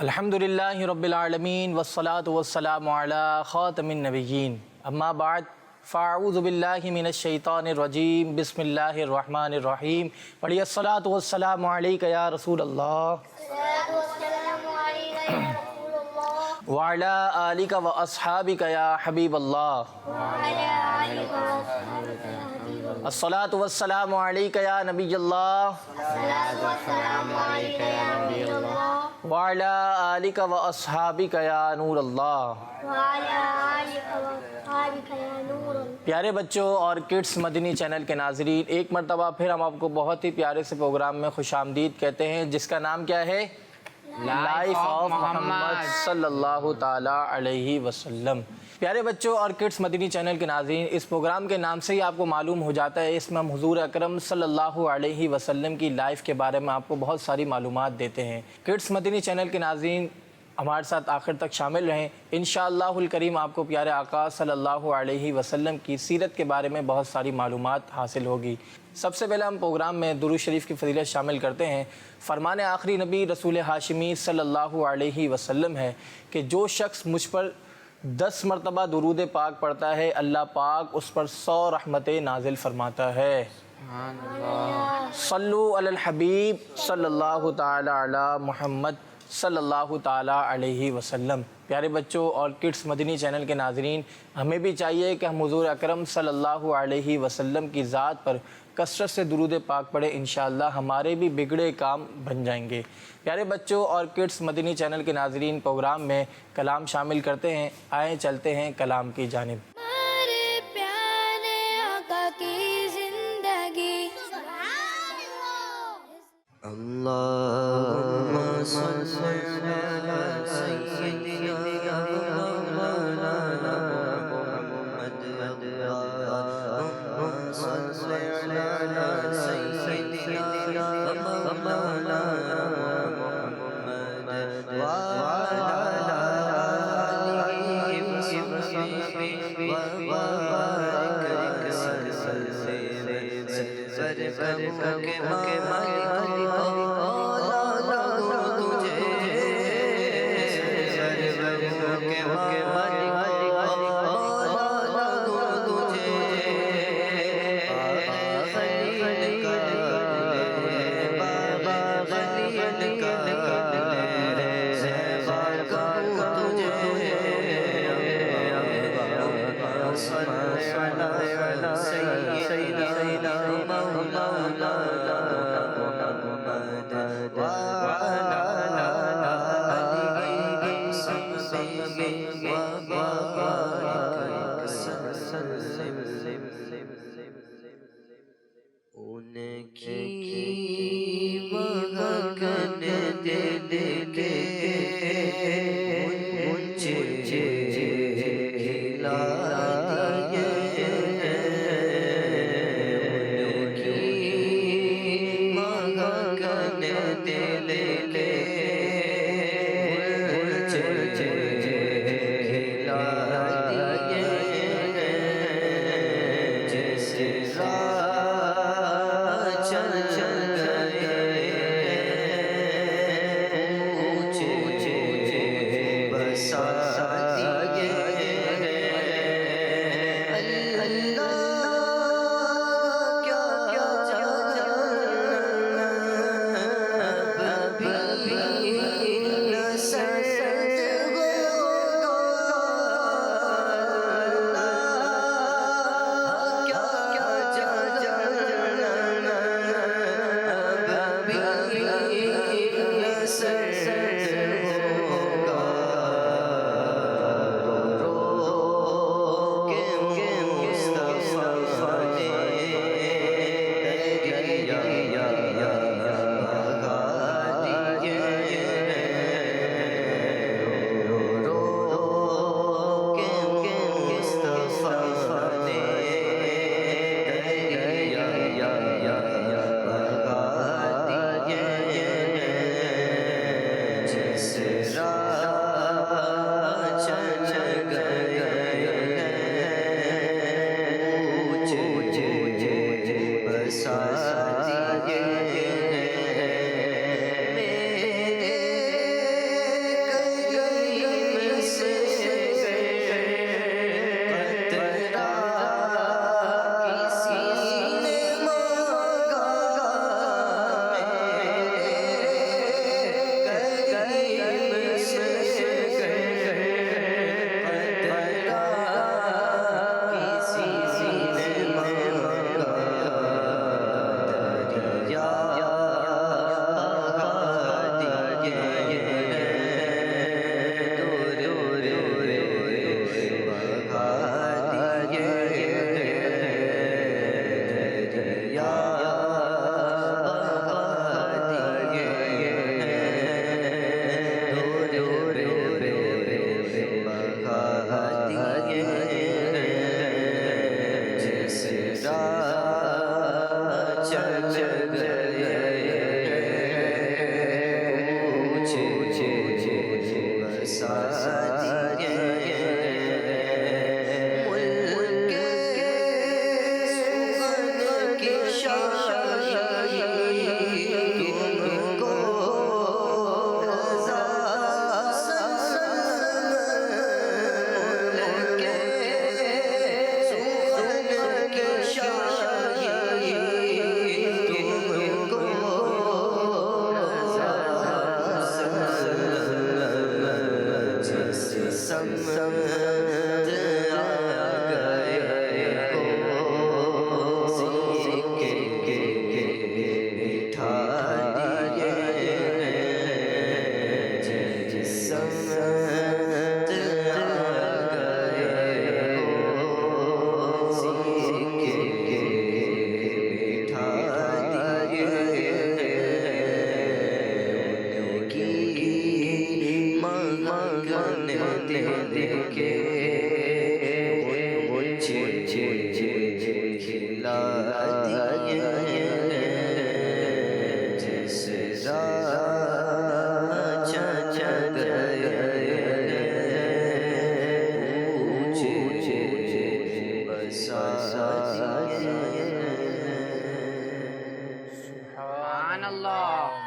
الحمدللہ رب العالمین والصلاة والسلام علی خاتم النبیین اما بعد فاعوذ باللہ من الشیطان الرجیم بسم اللہ الرحمن الرحیم پڑھیے الصلاة والسلام علیک یا رسول اللہ وعلی آلک و اصحابک یا حبیب اللہ الصلاة والسلام علیک یا نبی اللہ وعلی آلک و اصحابک یا نور اللہ۔ پیارے بچوں اور کڈس مدنی چینل کے ناظرین، ایک مرتبہ پھر ہم آپ کو بہت ہی پیارے سے پروگرام میں خوش آمدید کہتے ہیں، جس کا نام کیا ہے؟ لائف آف محمد صلی اللہ تعالیٰ علیہ وسلم۔ پیارے بچوں اور کڈس مدنی چینل کے ناظرین، اس پروگرام کے نام سے ہی آپ کو معلوم ہو جاتا ہے، اس میں ہم حضور اکرم صلی اللہ علیہ وسلم کی لائف کے بارے میں آپ کو بہت ساری معلومات دیتے ہیں۔ کڈس مدنی چینل کے ناظرین ہمارے ساتھ آخر تک شامل رہیں، انشاءاللہ الکریم آپ کو پیارے آقا صلی اللہ علیہ وسلم کی سیرت کے بارے میں بہت ساری معلومات حاصل ہوگی۔ سب سے پہلے ہم پروگرام میں درود شریف کی فضیلت شامل کرتے ہیں۔ فرمان آخری نبی رسول ہاشمی صلی اللہ علیہ وسلم ہے کہ جو شخص مجھ پر 10 مرتبہ درود پاک پڑھتا ہے، اللہ پاک اس پر 100 رحمتیں نازل فرماتا ہے۔ صلو علی الحبیب صلی اللہ تعالی علی محمد صلی اللہ تعالیٰ علیہ وسلم۔ پیارے بچوں اور کڈس مدنی چینل کے ناظرین، ہمیں بھی چاہیے کہ ہم حضور اکرم صلی اللہ علیہ وسلم کی ذات پر کثرت سے درود پاک پڑھیں، انشاءاللہ ہمارے بھی بگڑے کام بن جائیں گے۔ پیارے بچوں اور کڈس مدنی چینل کے ناظرین، پروگرام میں کلام شامل کرتے ہیں، آئیں چلتے ہیں کلام کی جانب۔ اللهم صل على سيدنا مولانا محمد اللهم صل على سيدنا مولانا محمد وعلى آله وصحبه وبارك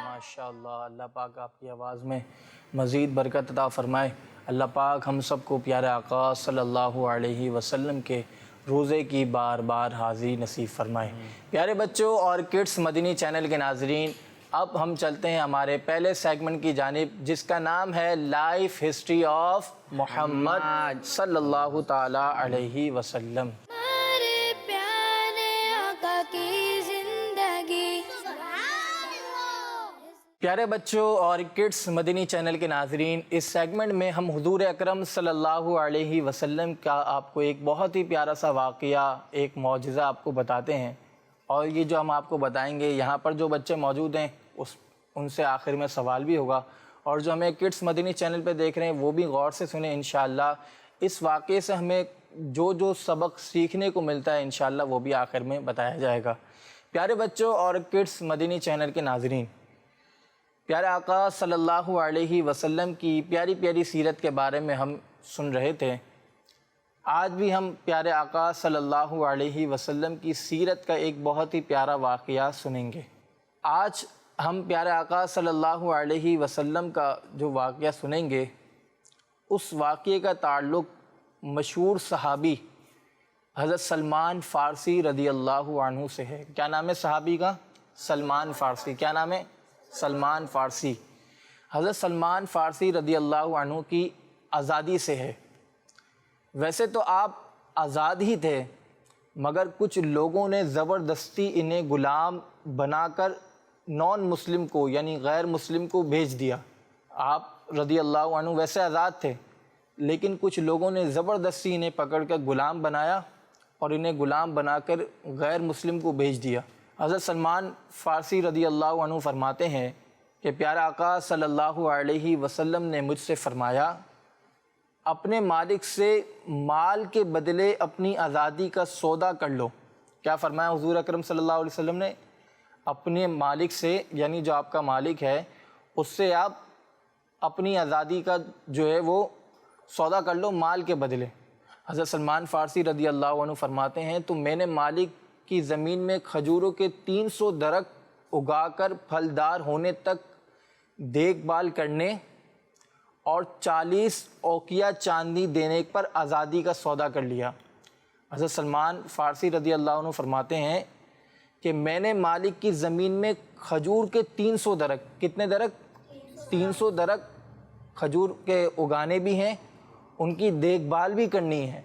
ماشاءاللہ، اللہ پاک آپ کی آواز میں مزید برکت عطا فرمائے۔ اللہ پاک ہم سب کو پیارے آقا صلی اللہ علیہ وسلم کے روزے کی بار بار حاضری نصیب فرمائے۔ پیارے بچوں اور کڈس مدنی چینل کے ناظرین، اب ہم چلتے ہیں ہمارے پہلے سیگمنٹ کی جانب، جس کا نام ہے لائف ہسٹری آف محمد صلی اللہ تعالی علیہ وسلم۔ پیارے بچوں اور کڈس مدنی چینل کے ناظرین، اس سیگمنٹ میں ہم حضور اکرم صلی اللہ علیہ وسلم کا آپ کو ایک بہت ہی پیارا سا واقعہ، ایک معجزہ آپ کو بتاتے ہیں، اور یہ جو ہم آپ کو بتائیں گے، یہاں پر جو بچے موجود ہیں ان سے آخر میں سوال بھی ہوگا، اور جو ہمیں کڈس مدنی چینل پہ دیکھ رہے ہیں وہ بھی غور سے سنیں انشاءاللہ۔ اس واقعے سے ہمیں جو سبق سیکھنے کو ملتا ہے انشاءاللہ وہ بھی آخر میں بتایا جائے گا۔ پیارے بچوں اور کڈس مدنی چینل کے ناظرین، پیارے آقا صلی اللہ علیہ وسلم کی پیاری پیاری سیرت کے بارے میں ہم سن رہے تھے۔ آج بھی ہم پیارے آقا صلی اللہ علیہ وسلم کی سیرت کا ایک بہت ہی پیارا واقعہ سنیں گے۔ آج ہم پیارے آقا صلی اللہ علیہ وسلم کا جو واقعہ سنیں گے، اس واقعے کا تعلق مشہور صحابی حضرت سلمان فارسی رضی اللہ عنہ سے ہے۔ کیا نام ہے صحابی کا؟ سلمان فارسی۔ کیا نام ہے؟ سلمان فارسی۔ حضرت سلمان فارسی رضی اللہ عنہ کی آزادی سے ہے۔ ویسے تو آپ آزاد ہی تھے، مگر کچھ لوگوں نے زبردستی انہیں غلام بنا کر نان مسلم کو یعنی غیر مسلم کو بھیج دیا۔ آپ رضی اللہ عنہ ویسے آزاد تھے، لیکن کچھ لوگوں نے زبردستی انہیں پکڑ کر غلام بنایا اور انہیں غلام بنا کر غیر مسلم کو بھیج دیا۔ حضرت سلمان فارسی رضی اللہ عنہ فرماتے ہیں کہ پیارا آقا صلی اللہ علیہ وسلم نے مجھ سے فرمایا، اپنے مالک سے مال کے بدلے اپنی آزادی کا سودا کر لو۔ کیا فرمایا حضور اکرم صلی اللہ علیہ وسلم نے؟ اپنے مالک سے یعنی جو آپ کا مالک ہے اس سے آپ اپنی آزادی کا جو ہے وہ سودا کر لو مال کے بدلے۔ حضرت سلمان فارسی رضی اللہ عنہ فرماتے ہیں تو میں نے مالک کی زمین میں کھجوروں کے 300 درخت اگا کر پھلدار ہونے تک دیکھ بھال کرنے اور 40 اوقیہ چاندی دینے پر آزادی کا سودا کر لیا۔ حضرت سلمان فارسی رضی اللہ عنہ فرماتے ہیں کہ میں نے مالک کی زمین میں کھجور کے 300 درخت، کتنے درخت؟ 300 درخت کھجور کے اگانے بھی ہیں، ان کی دیکھ بھال بھی کرنی ہے،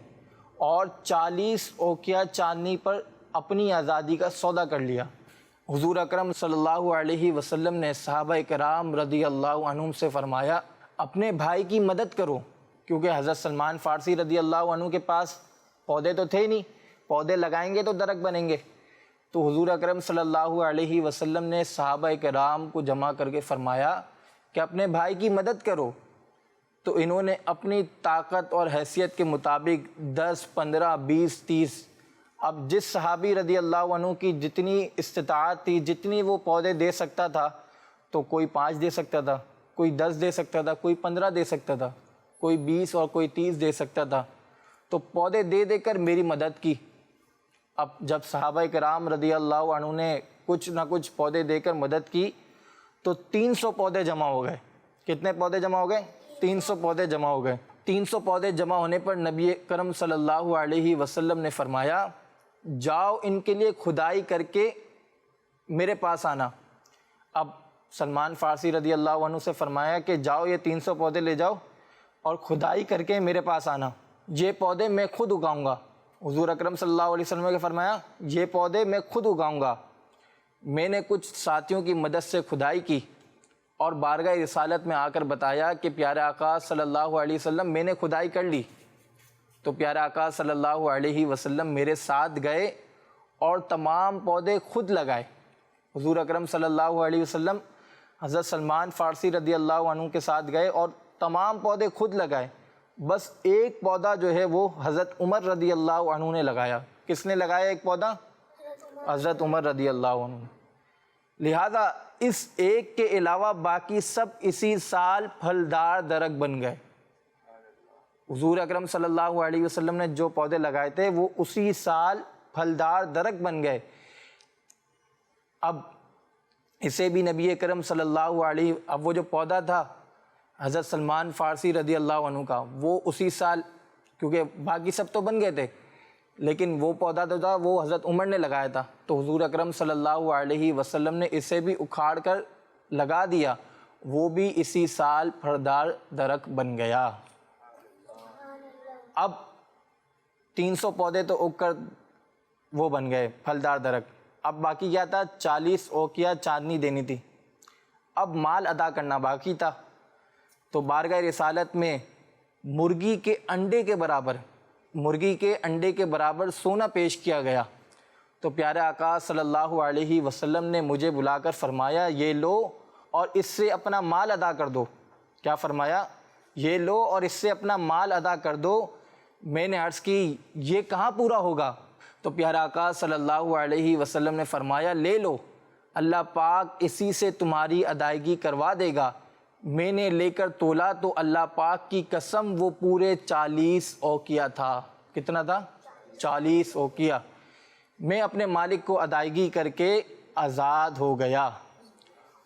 اور 40 اوقیہ چاندنی پر اپنی آزادی کا سودا کر لیا۔ حضور اکرم صلی اللہ علیہ وسلم نے صحابہ کرام رضی اللہ عنہم سے فرمایا، اپنے بھائی کی مدد کرو، کیونکہ حضرت سلمان فارسی رضی اللہ عنہ کے پاس پودے تو تھے نہیں، پودے لگائیں گے تو درخت بنیں گے۔ تو حضور اکرم صلی اللہ علیہ وسلم نے صحابہ کرام کو جمع کر کے فرمایا کہ اپنے بھائی کی مدد کرو۔ تو انہوں نے اپنی طاقت اور حیثیت کے مطابق 10، 15، 20، 30 اب جس صحابی رضی اللہ عنہ کی جتنی استطاعت تھی، جتنی وہ پودے دے سکتا تھا، تو کوئی 5 دے سکتا تھا، کوئی 10 دے سکتا تھا، کوئی 15 دے سکتا تھا، کوئی 20 اور کوئی 30 دے سکتا تھا، تو پودے دے دے کر میری مدد کی۔ اب جب صحابہ کرام رضی اللہ عنہ نے کچھ نہ کچھ پودے دے کر مدد کی تو 300 پودے جمع ہو گئے۔ کتنے پودے جمع ہو گئے؟ 300 پودے جمع ہو گئے۔ 300 پودے جمع ہونے پر نبی کرم صلی اللہ علیہ وسلم نے فرمایا جاؤ ان کے لیے کھدائی کر کے میرے پاس آنا۔ اب سلمان فارسی رضی اللہ عنہ سے فرمایا کہ جاؤ یہ 300 پودے لے جاؤ اور کھدائی کر کے میرے پاس آنا، یہ پودے میں خود اگاؤں گا۔ حضور اکرم صلی اللہ علیہ وسلم نے فرمایا یہ پودے میں خود اگاؤں گا۔ میں نے کچھ ساتھیوں کی مدد سے کھدائی کی اور بارگاہ رسالت میں آ کر بتایا کہ پیارے آقا صلی اللہ علیہ وسلم میں نے کھدائی کر لی، تو پیارے آقا صلی اللہ علیہ وسلم میرے ساتھ گئے اور تمام پودے خود لگائے۔ حضور اکرم صلی اللہ علیہ وسلم حضرت سلمان فارسی رضی اللہ عنہ کے ساتھ گئے اور تمام پودے خود لگائے، بس ایک پودا جو ہے وہ حضرت عمر رضی اللہ عنہ نے لگایا۔ کس نے لگایا ایک پودا؟ حضرت عمر رضی اللہ عنہ۔ لہذا اس ایک کے علاوہ باقی سب اسی سال پھلدار درخت بن گئے۔ حضور اکرم صلی اللہ علیہ وسلم نے جو پودے لگائے تھے وہ اسی سال پھلدار درخت بن گئے۔ اب اسے بھی نبی کرم صلی اللہ علیہ، اب وہ جو پودا تھا حضرت سلمان فارسی رضی اللہ عنہ کا، وہ اسی سال، کیونکہ باقی سب تو بن گئے تھے لیکن وہ پودا جو تھا وہ حضرت عمر نے لگایا تھا، تو حضور اکرم صلی اللہ علیہ وسلم نے اسے بھی اکھاڑ کر لگا دیا، وہ بھی اسی سال پھلدار درخت بن گیا۔ اب 300 پودے تو اگ کر وہ بن گئے پھلدار درخت، اب باقی کیا تھا؟ 40 اوقیہ چاندنی دینی تھی، اب مال ادا کرنا باقی تھا۔ تو بارگاہ رسالت میں مرغی کے انڈے کے برابر سونا پیش کیا گیا، تو پیارے آقا صلی اللہ علیہ وسلم نے مجھے بلا کر فرمایا یہ لو اور اس سے اپنا مال ادا کر دو۔ کیا فرمایا؟ یہ لو اور اس سے اپنا مال ادا کر دو۔ میں نے عرض کی یہ کہاں پورا ہوگا؟ تو پیارے آقا صلی اللہ علیہ وسلم نے فرمایا لے لو، اللہ پاک اسی سے تمہاری ادائیگی کروا دے گا۔ میں نے لے کر تولا تو اللہ پاک کی قسم وہ پورے 40 اوقیہ تھا۔ کتنا تھا؟ 40 اوقیہ۔ میں اپنے مالک کو ادائیگی کر کے آزاد ہو گیا۔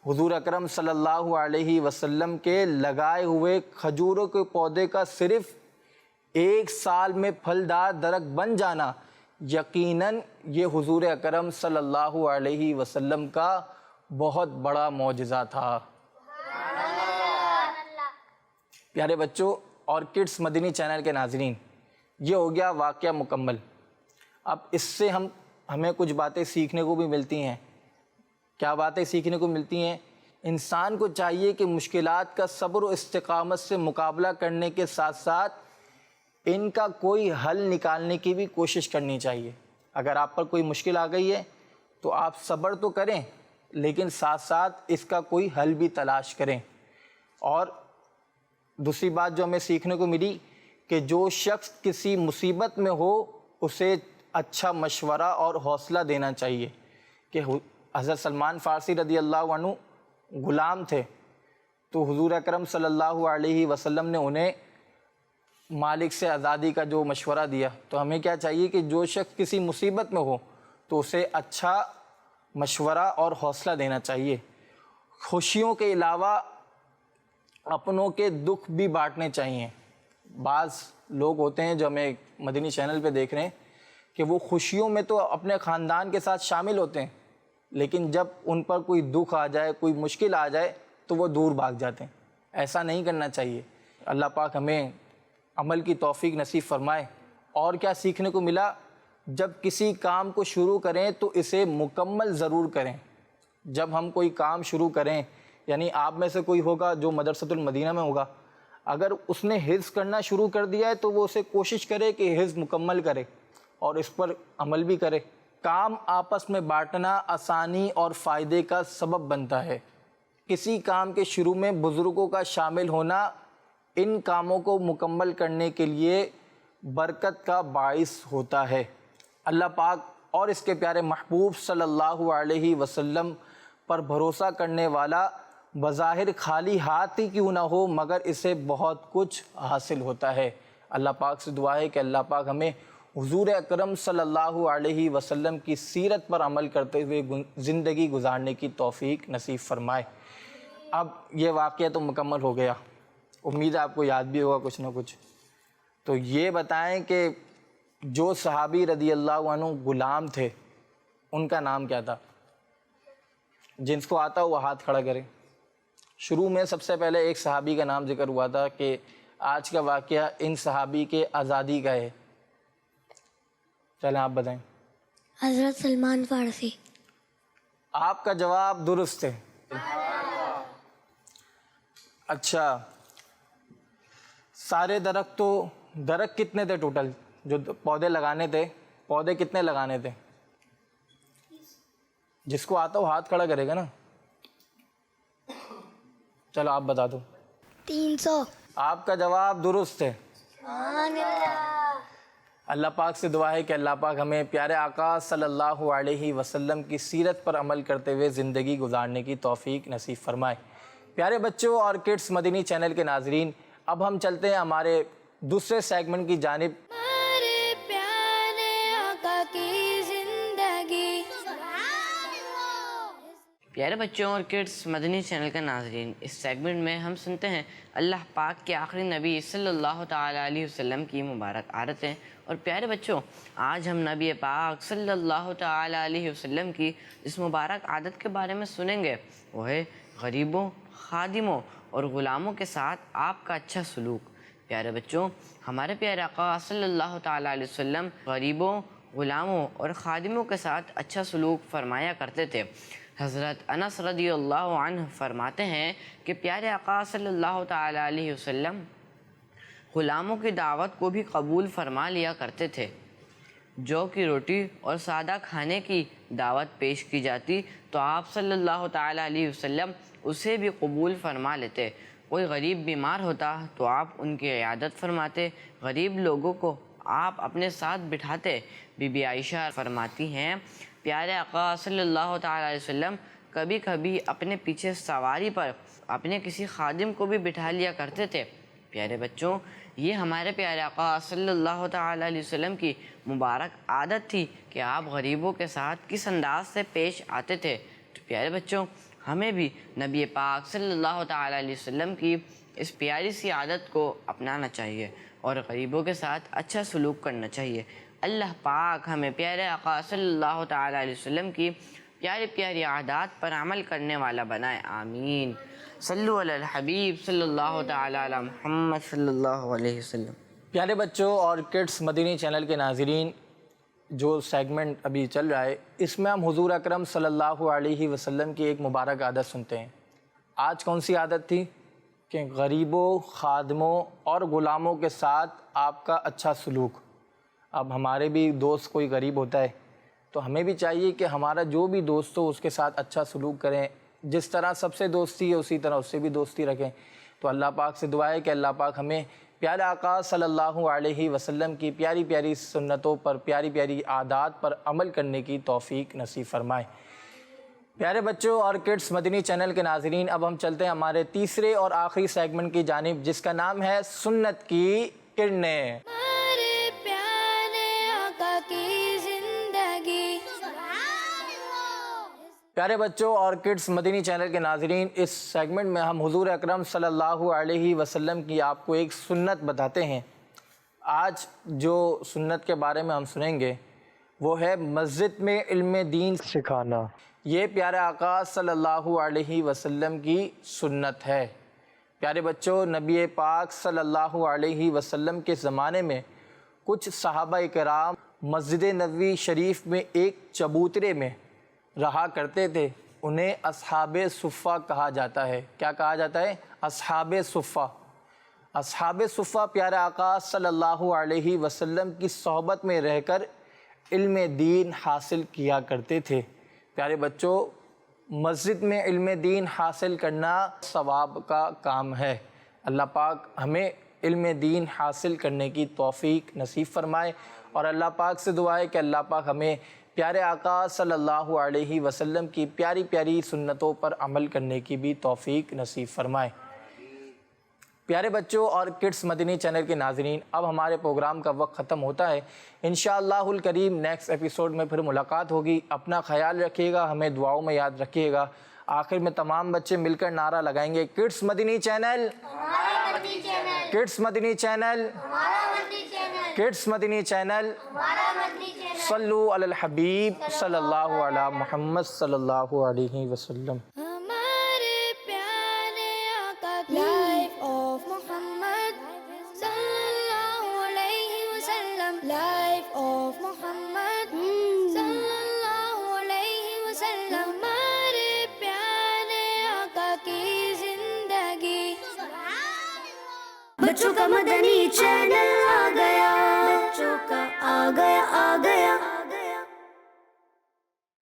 حضور اکرم صلی اللہ علیہ وسلم کے لگائے ہوئے کھجوروں کے پودے کا صرف 1 سال میں پھلدار درخت بن جانا یقیناً یہ حضور اکرم صلی اللہ علیہ وسلم کا بہت بڑا معجزہ تھا۔ پیارے بچوں اور کڈس مدنی چینل کے ناظرین، یہ ہو گیا واقعہ مکمل۔ اب اس سے ہمیں کچھ باتیں سیکھنے کو بھی ملتی ہیں۔ کیا باتیں سیکھنے کو ملتی ہیں؟ انسان کو چاہیے کہ مشکلات کا صبر و استقامت سے مقابلہ کرنے کے ساتھ ساتھ ان کا کوئی حل نکالنے کی بھی کوشش کرنی چاہیے۔ اگر آپ پر کوئی مشکل آ گئی ہے تو آپ صبر تو کریں لیکن ساتھ ساتھ اس کا کوئی حل بھی تلاش کریں۔ اور دوسری بات جو ہمیں سیکھنے کو ملی کہ جو شخص کسی مصیبت میں ہو اسے اچھا مشورہ اور حوصلہ دینا چاہیے۔ کہ حضرت سلمان فارسی رضی اللہ عنہ غلام تھے، تو حضور اکرم صلی اللہ علیہ وسلم نے انہیں مالک سے آزادی کا جو مشورہ دیا، تو ہمیں کیا چاہیے کہ جو شخص کسی مصیبت میں ہو تو اسے اچھا مشورہ اور حوصلہ دینا چاہیے۔ خوشیوں کے علاوہ اپنوں کے دکھ بھی بانٹنے چاہیے۔ بعض لوگ ہوتے ہیں جو ہمیں مدنی چینل پہ دیکھ رہے ہیں کہ وہ خوشیوں میں تو اپنے خاندان کے ساتھ شامل ہوتے ہیں لیکن جب ان پر کوئی دکھ آ جائے، کوئی مشکل آ جائے تو وہ دور بھاگ جاتے ہیں۔ ایسا نہیں کرنا چاہیے۔ اللہ پاک ہمیں عمل کی توفیق نصیب فرمائے۔ اور کیا سیکھنے کو ملا؟ جب کسی کام کو شروع کریں تو اسے مکمل ضرور کریں۔ جب ہم کوئی کام شروع کریں، یعنی آپ میں سے کوئی ہوگا جو مدرسۃ المدینہ میں ہوگا، اگر اس نے حفظ کرنا شروع کر دیا ہے تو وہ اسے کوشش کرے کہ حفظ مکمل کرے اور اس پر عمل بھی کرے۔ کام آپس میں بانٹنا آسانی اور فائدے کا سبب بنتا ہے۔ کسی کام کے شروع میں بزرگوں کا شامل ہونا ان کاموں کو مکمل کرنے کے لیے برکت کا باعث ہوتا ہے۔ اللہ پاک اور اس کے پیارے محبوب صلی اللہ علیہ وسلم پر بھروسہ کرنے والا بظاہر خالی ہاتھ ہی کیوں نہ ہو مگر اسے بہت کچھ حاصل ہوتا ہے۔ اللہ پاک سے دعا ہے کہ اللہ پاک ہمیں حضور اکرم صلی اللہ علیہ وسلم کی سیرت پر عمل کرتے ہوئے زندگی گزارنے کی توفیق نصیب فرمائے۔ اب یہ واقعہ تو مکمل ہو گیا، امید ہے آپ کو یاد بھی ہوگا کچھ نہ کچھ۔ تو یہ بتائیں کہ جو صحابی رضی اللہ عنہ غلام تھے ان کا نام کیا تھا؟ جن کو آتا وہ ہاتھ کھڑا کرے۔ شروع میں سب سے پہلے ایک صحابی کا نام ذکر ہوا تھا کہ آج کا واقعہ ان صحابی کے آزادی کا ہے۔ چلیں آپ بتائیں۔ حضرت سلمان فارسی۔ آپ کا جواب درست ہے۔ اچھا، سارے درخت کتنے تھے ٹوٹل جو پودے لگانے تھے؟ پودے کتنے لگانے تھے؟ جس کو آتا وہ ہاتھ کھڑا کرے گا نا۔ چلو آپ بتا دو۔ 300۔ آپ کا جواب درست ہے۔ اللہ پاک سے دعا ہے کہ اللہ پاک ہمیں پیارے آقا صلی اللہ علیہ وسلم کی سیرت پر عمل کرتے ہوئے زندگی گزارنے کی توفیق نصیب فرمائے۔ پیارے بچوں اور کڈس مدنی چینل کے ناظرین، اب ہم چلتے ہیں ہمارے دوسرے سیگمنٹ کی جانب۔ ہمارے پیارے آقا کی زندگی۔ پیارے بچوں اور کڈس مدنی چینل کے ناظرین، اس سیگمنٹ میں ہم سنتے ہیں اللہ پاک کے آخری نبی صلی اللہ تعالیٰ علیہ وسلم کی مبارک عادتیں۔ اور پیارے بچوں، آج ہم نبی پاک صلی اللہ تعالیٰ علیہ وسلم کی اس مبارک عادت کے بارے میں سنیں گے، وہ ہے غریبوں، خادموں اور غلاموں کے ساتھ آپ کا اچھا سلوک۔ پیارے بچوں، ہمارے پیارے آقا صلی اللہ تعالیٰ علیہ وسلم غریبوں، غلاموں اور خادموں کے ساتھ اچھا سلوک فرمایا کرتے تھے۔ حضرت انس رضی اللہ عنہ فرماتے ہیں کہ پیارے آقا صلی اللہ تعالیٰ علیہ وسلم غلاموں کی دعوت کو بھی قبول فرما لیا کرتے تھے۔ جو کی روٹی اور سادہ کھانے کی دعوت پیش کی جاتی تو آپ صلی اللہ تعالیٰ علیہ وسلم اسے بھی قبول فرما لیتے۔ کوئی غریب بیمار ہوتا تو آپ ان کی عیادت فرماتے، غریب لوگوں کو آپ اپنے ساتھ بٹھاتے۔ بی بی عائشہ فرماتی ہیں پیارے آقا صلی اللہ تعالیٰ علیہ وسلم کبھی کبھی اپنے پیچھے سواری پر اپنے کسی خادم کو بھی بٹھا لیا کرتے تھے۔ پیارے بچوں، یہ ہمارے پیارے آقا صلی اللہ تعالیٰ علیہ وسلم کی مبارک عادت تھی کہ آپ غریبوں کے ساتھ کس انداز سے پیش آتے تھے۔ تو پیارے بچوں، ہمیں بھی نبی پاک صلی اللہ تعالیٰ علیہ وسلم کی اس پیاری سی عادت کو اپنانا چاہیے اور غریبوں کے ساتھ اچھا سلوک کرنا چاہیے۔ اللہ پاک ہمیں پیارے آقا صلی اللہ تعالیٰ علیہ وسلم کی پیاری پیاری عادات پر عمل کرنے والا بنائے، آمین۔ صلو علی الحبیب صلی اللہ تعالیٰ علی محمد صلی اللہ علیہ وسلم۔ پیارے بچوں اور کڈس مدنی چینل کے ناظرین، جو سیگمنٹ ابھی چل رہا ہے اس میں ہم حضور اکرم صلی اللہ علیہ وسلم کی ایک مبارک عادت سنتے ہیں۔ آج کون سی عادت تھی؟ کہ غریبوں، خادموں اور غلاموں کے ساتھ آپ کا اچھا سلوک۔ اب ہمارے بھی دوست کوئی غریب ہوتا ہے تو ہمیں بھی چاہیے کہ ہمارا جو بھی دوست ہو اس کے ساتھ اچھا سلوک کریں، جس طرح سب سے دوستی ہے اسی طرح اس سے بھی دوستی رکھیں۔ تو اللہ پاک سے دعا ہے کہ اللہ پاک ہمیں پیارے آقا صلی اللہ علیہ وسلم کی پیاری پیاری سنتوں پر، پیاری پیاری عادات پر عمل کرنے کی توفیق نصیب فرمائے۔ پیارے بچوں اور کڈس مدنی چینل کے ناظرین، اب ہم چلتے ہیں ہمارے تیسرے اور آخری سیگمنٹ کی جانب، جس کا نام ہے سنت کی کرنیں۔ ہمارے پیارے آقا کی زندگی۔ پیارے بچوں اور کڈس مدنی چینل کے ناظرین، اس سیگمنٹ میں ہم حضور اکرم صلی اللہ علیہ وسلم کی آپ کو ایک سنت بتاتے ہیں۔ آج جو سنت کے بارے میں ہم سنیں گے وہ ہے مسجد میں علم دین سکھانا۔ یہ پیارے آقا صلی اللہ علیہ وسلم کی سنت ہے۔ پیارے بچوں، نبی پاک صلی اللہ علیہ وسلم کے زمانے میں کچھ صحابہ کرام مسجد نبوی شریف میں ایک چبوترے میں رہا کرتے تھے۔ انہیں اصحاب صفہ کہا جاتا ہے۔ کیا کہا جاتا ہے؟ اصحاب صفہ۔ اصحاب صفہ پیارے آقا صلی اللہ علیہ وسلم کی صحبت میں رہ کر علم دین حاصل کیا کرتے تھے۔ پیارے بچوں، مسجد میں علم دین حاصل کرنا ثواب کا کام ہے۔ اللہ پاک ہمیں علم دین حاصل کرنے کی توفیق نصیب فرمائے اور اللہ پاک سے دعا ہے کہ اللہ پاک ہمیں پیارے آقا صلی اللہ علیہ وسلم کی پیاری پیاری سنتوں پر عمل کرنے کی بھی توفیق نصیب فرمائے۔ پیارے بچوں اور کڈس مدنی چینل کے ناظرین، اب ہمارے پروگرام کا وقت ختم ہوتا ہے۔ انشاءاللہ الکریم نیکسٹ ایپیسوڈ میں پھر ملاقات ہوگی۔ اپنا خیال رکھیے گا، ہمیں دعاؤں میں یاد رکھیے گا۔ آخر میں تمام بچے مل کر نعرہ لگائیں گے، کڈس مدنی چینل، کڈس مدنی چینل، کڈس مدنی چینل، صلو علی الحبیب صلی اللہ علی محمد صلی اللہ علیہ وسلم۔ ہمارے پیارے آقا کی لائف آف محمد صلی اللہ علیہ وسلم، لائف آف محمد صلی اللہ علیہ وسلم، ہمارے پیارے آقا کی زندگی۔ بچوں کا مدنی چینل آ گیا، بچوں کا آ گیا